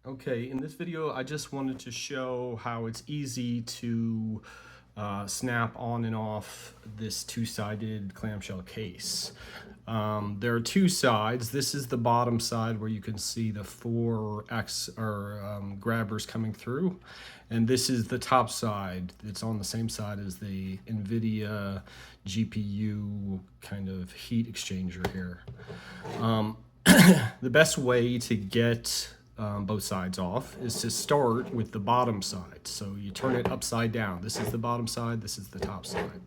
Okay, in this video, I just wanted to show how it's easy to snap on and off this two-sided clamshell case. There are two sides. This is the bottom side where you can see the four grabbers coming through. And this is the top side. It's on the same side as the Nvidia GPU kind of heat exchanger here. The best way to get both sides off is to start with the bottom side. So you turn it upside down. This is the bottom side, this is the top side.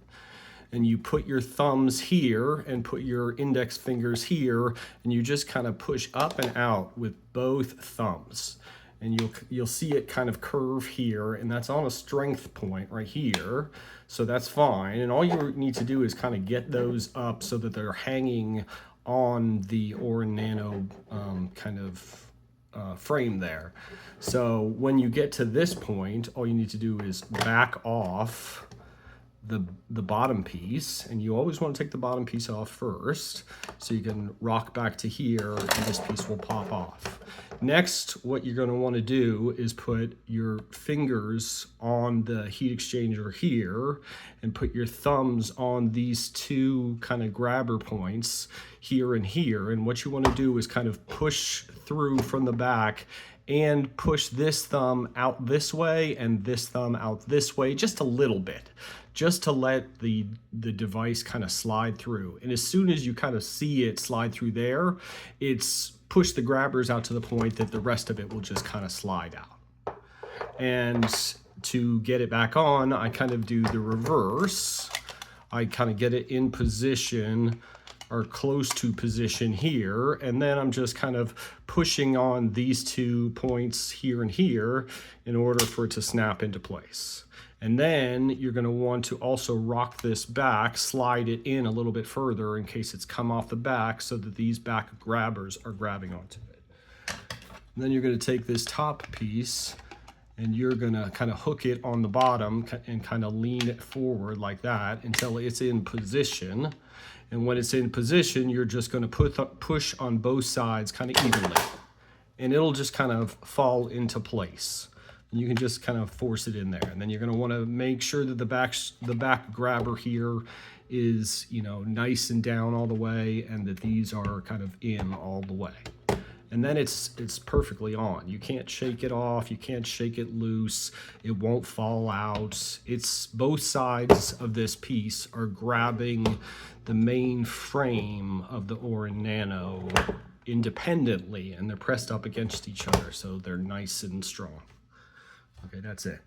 And you put your thumbs here and put your index fingers here, and you just kind of push up and out with both thumbs. And you'll see it kind of curve here, and that's on a strength point right here. So that's fine. And all you need to do is kind of get those up so that they're hanging on the Orin Nano frame there. So when you get to this point, all you need to do is back off the bottom piece, and you always want to take the bottom piece off first so you can rock back to here and this piece will pop off. Next, what you're going to want to do is put your fingers on the heat exchanger here and put your thumbs on these two kind of grabber points here and here. And what you want to do is kind of push through from the back and push this thumb out this way and this thumb out this way just a little bit, just to let the device kind of slide through. And as soon as you kind of see it slide through there, it's push the grabbers out to the point that the rest of it will just kind of slide out. And to get it back on, I kind of do the reverse. I kind of get it in position or close to position here, and then I'm just kind of pushing on these 2 points here and here in order for it to snap into place. And then you're going to want to also rock this back, slide it in a little bit further in case it's come off the back so that these back grabbers are grabbing onto it. And then you're going to take this top piece and you're going to kind of hook it on the bottom and kind of lean it forward like that until it's in position. And when it's in position, you're just going to push on both sides kind of evenly. And it'll just kind of fall into place. And you can just kind of force it in there. And then you're going to want to make sure that the back grabber here is, nice and down all the way, and that these are kind of in all the way. And then it's perfectly on. You can't shake it off. You can't shake it loose. It won't fall out. It's both sides of this piece are grabbing the main frame of the Orin Nano independently, and they're pressed up against each other, so they're nice and strong. Okay, that's it.